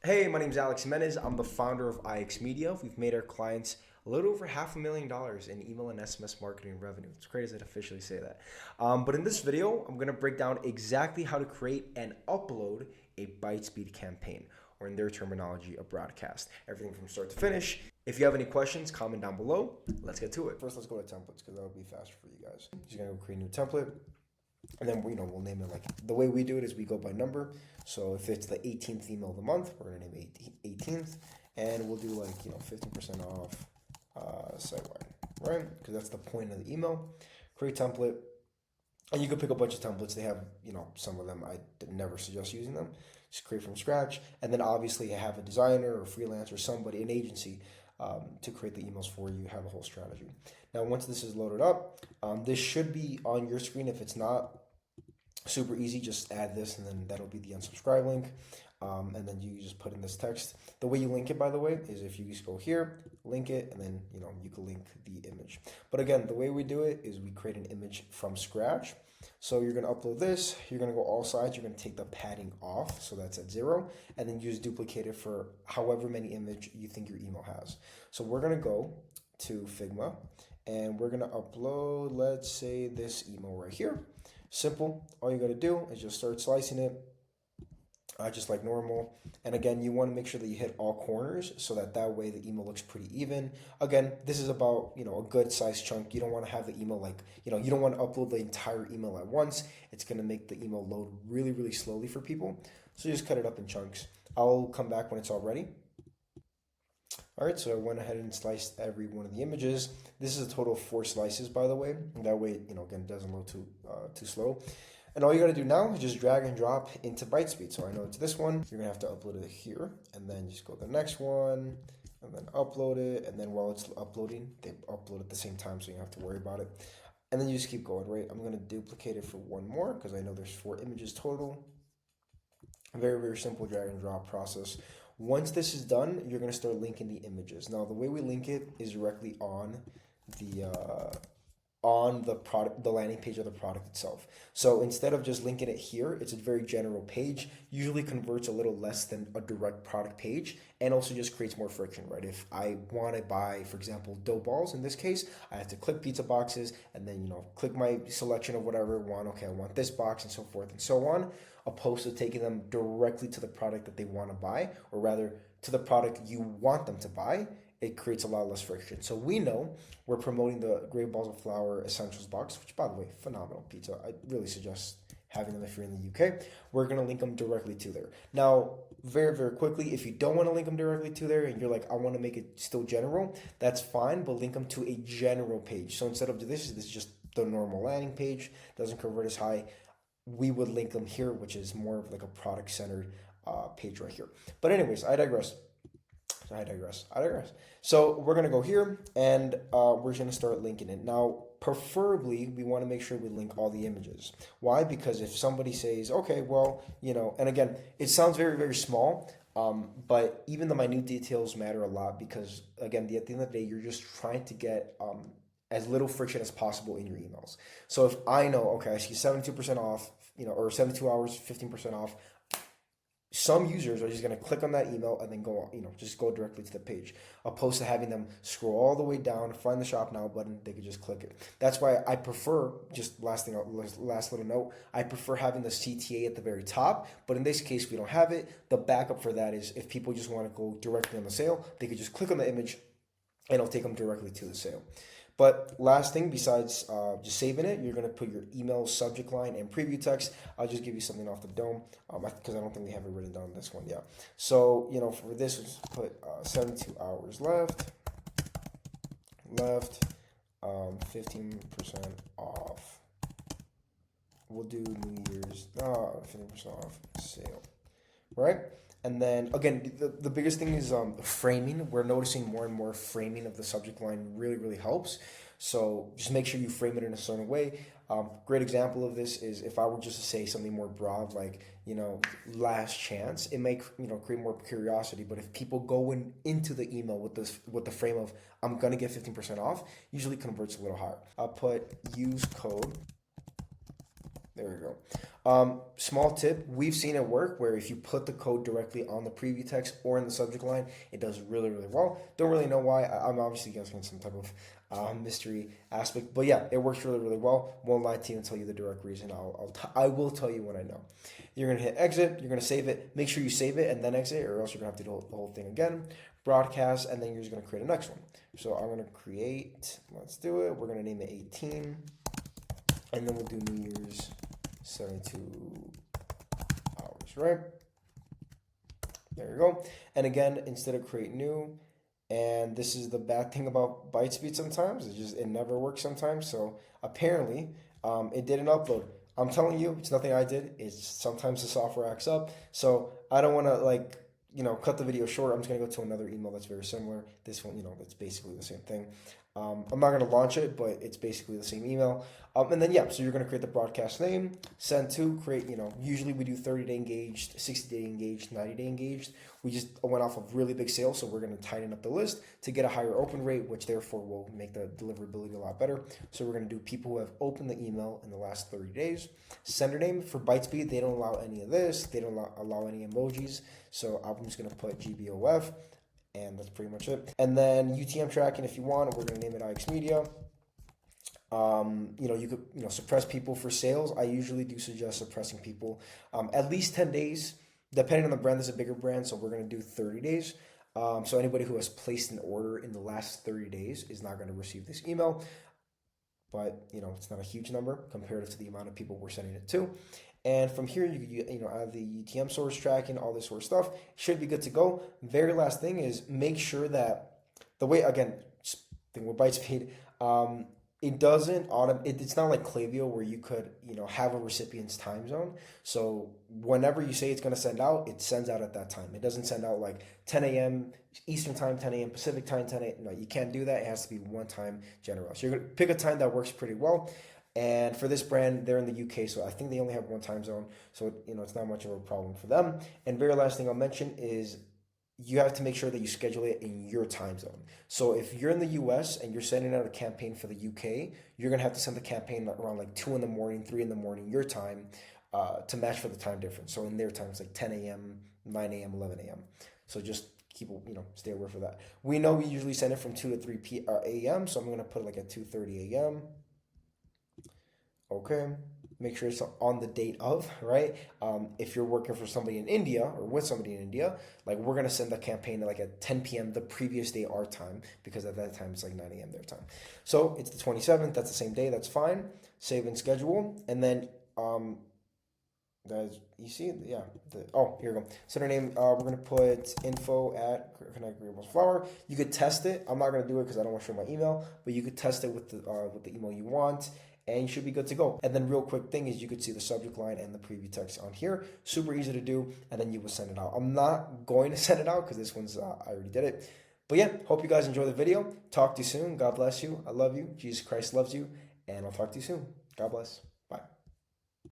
Hey, my name is Alex Jimenez. I'm the founder of IX Media. We've made our clients a little over $500,000 in email and SMS marketing revenue. It's crazy to officially say that. But in this video, I'm going to break down exactly how to create and upload a BiteSpeed campaign, or in their terminology, a broadcast. Everything from start to finish. If you have any questions, comment down below. Let's get to it. First, let's go to templates because that'll be faster for you guys. Just going to create a new template. And then, we'll name it like, the way we do it is we go by number. So if it's the 18th email of the month, we're going to name it 18th. And we'll do 15% off site-wide, right? Because that's the point of the email. Create template. And you can pick a bunch of templates. They have, some of them I never suggest using them. Just create from scratch. And then obviously you have a designer or freelancer, somebody, an agency to create the emails for you, have a whole strategy. Now, once this is loaded up, this should be on your screen. If it's not, super easy, just add this and then that'll be the unsubscribe link. And then you just put in this text. The way you link it, by the way, is if you just go here, link it, and then you can link the image. But again, the way we do it is we create an image from scratch. So you're going to upload this, you're going to go all sides, you're going to take the padding off, so that's at 0, and then you just duplicate it for however many image you think your email has. So we're going to go to Figma, and we're going to upload, let's say, this email right here. Simple. All you got to do is just start slicing it, just like normal. And again, you want to make sure that you hit all corners so that way the email looks pretty even. Again, this is about, a good size chunk. You don't want to have the email you don't want to upload the entire email at once. It's going to make the email load really, really slowly for people. So just cut it up in chunks. I'll come back when it's all ready. All right, so I went ahead and sliced every one of the images. This is a total of 4 slices, by the way. That way, again, it doesn't load too slow. And all you got to do now is just drag and drop into BiteSpeed. So I know it's this one. You're going to have to upload it here. And then just go to the next one. And then upload it. And then while it's uploading, they upload at the same time, so you don't have to worry about it. And then you just keep going, right? I'm going to duplicate it for one more because I know there's 4 images total. Very, very simple drag and drop process. Once this is done, you're going to start linking the images. Now, the way we link it is directly on the product, the landing page of the product itself. So instead of just linking it here, it's a very general page, usually converts a little less than a direct product page, and also just creates more friction, right? If I want to buy, for example, dough balls, in this case, I have to click pizza boxes and then, click my selection of whatever I want. Okay, I want this box and so forth and so on, opposed to taking them directly to the product that they want to buy, or rather to the product you want them to buy. It creates a lot less friction. So we know we're promoting the Great Balls of Flour Essentials box, which, by the way, phenomenal pizza. I really suggest having them if you're in the UK. We're going to link them directly to there. Now, very, very quickly, if you don't want to link them directly to there and you're like, I want to make it still general, that's fine, but link them to a general page. So instead of this is just the normal landing page, doesn't convert as high. We would link them here, which is more of like a product-centered page right here. But anyways, I digress. So we're going to go here and we're going to start linking it. Now, preferably, we want to make sure we link all the images. Why? Because if somebody says, okay, well, and again, it sounds very, very small, but even the minute details matter a lot because, again, at the end of the day, you're just trying to get as little friction as possible in your emails. So if I know, okay, I see 72% off, or 72 hours, 15% off, some users are just going to click on that email and then go, just go directly to the page, opposed to having them scroll all the way down, find the shop now button, they could just click it. That's why I prefer, just last little note, I prefer having the CTA at the very top, but in this case, we don't have it. The backup for that is if people just want to go directly on the sale, they could just click on the image and it'll take them directly to the sale. But last thing, besides just saving it, you're going to put your email subject line and preview text. I'll just give you something off the dome because I don't think we have it written down in this one yet. So, for this, we'll just put 72 hours left, 15% off. We'll do New Year's, 15% off sale, right? And then, again, the biggest thing is framing. We're noticing more and more framing of the subject line really, really helps. So just make sure you frame it in a certain way. Great example of this is if I were just to say something more broad, like, last chance, it may, create more curiosity. But if people go into the email with the frame of, I'm going to get 15% off, usually converts a little higher. I'll put use code There we go. Small tip, we've seen it work where if you put the code directly on the preview text or in the subject line, it does really, really well. Don't really know why. I'm obviously guessing some type of mystery aspect, but yeah, it works really, really well. Won't lie to you and tell you the direct reason. I will tell you when I know. You're gonna hit exit. You're gonna save it. Make sure you save it and then exit, or else you're gonna have to do the whole thing again. Broadcast, and then you're just gonna create a next one. So I'm gonna create. Let's do it. We're gonna name it 18, and then we'll do New Year's 72 hours, right? There you go. And again, instead of create new, and this is the bad thing about BiteSpeed sometimes, it never works sometimes. So apparently, it didn't upload. I'm telling you, it's nothing I did. It's sometimes the software acts up. So I don't want to cut the video short. I'm just gonna go to another email that's very similar. This one, that's basically the same thing. I'm not gonna launch it, but it's basically the same email. And then yeah, so you're gonna create the broadcast name, send to, create. Usually we do 30-day engaged, 60-day engaged, 90-day engaged. We just went off of really big sales, so we're gonna tighten up the list to get a higher open rate, which therefore will make the deliverability a lot better. So we're gonna do people who have opened the email in the last 30 days. Sender name for BiteSpeed, they don't allow any of this. They don't allow any emojis. So I'm just gonna put GBOF. And that's pretty much it. And then UTM tracking, if you want, we're gonna name it IX Media. You could suppress people for sales. I usually do suggest suppressing people at least 10 days, depending on the brand. There's a bigger brand, so we're gonna do 30 days. So anybody who has placed an order in the last 30 days is not gonna receive this email. But it's not a huge number compared to the amount of people we're sending it to. And from here, you add the UTM source tracking, all this sort of stuff. Should be good to go. Very last thing is make sure that the way, again, thing with BiteSpeed, it doesn't it's not like Klaviyo where you could have a recipient's time zone. So whenever you say it's going to send out, it sends out at that time. It doesn't send out like 10 a.m. Eastern time, 10 a.m. Pacific time, 10 a.m. No, you can't do that. It has to be one time general. So you're going to pick a time that works pretty well. And for this brand, they're in the UK, so I think they only have one time zone. So it's not much of a problem for them. And very last thing I'll mention is you have to make sure that you schedule it in your time zone. So if you're in the US and you're sending out a campaign for the UK, you're gonna have to send the campaign around like 2 in the morning, 3 in the morning, your time, to match for the time difference. So in their time, it's like 10 a.m., 9 a.m., 11 a.m. So just keep, stay aware for that. We know we usually send it from 2 to 3 a.m., so I'm gonna put it like at 2:30 a.m. Okay, make sure it's on the date of, right? If you're working for somebody in India or with somebody in India, like we're gonna send the campaign like at 10 p.m. the previous day our time, because at that time it's like 9 a.m. their time. So it's the 27th, that's the same day, that's fine. Save and schedule, and then guys, you see, yeah. Here we go. Sender name. We're gonna put info at Connect Agreeables Flower. You could test it. I'm not gonna do it because I don't want to share my email, but you could test it with the email you want, and you should be good to go. And then real quick thing is you could see the subject line and the preview text on here. Super easy to do, and then you will send it out. I'm not going to send it out because this one's I already did it. But yeah, hope you guys enjoy the video. Talk to you soon. God bless you. I love you. Jesus Christ loves you, and I'll talk to you soon. God bless.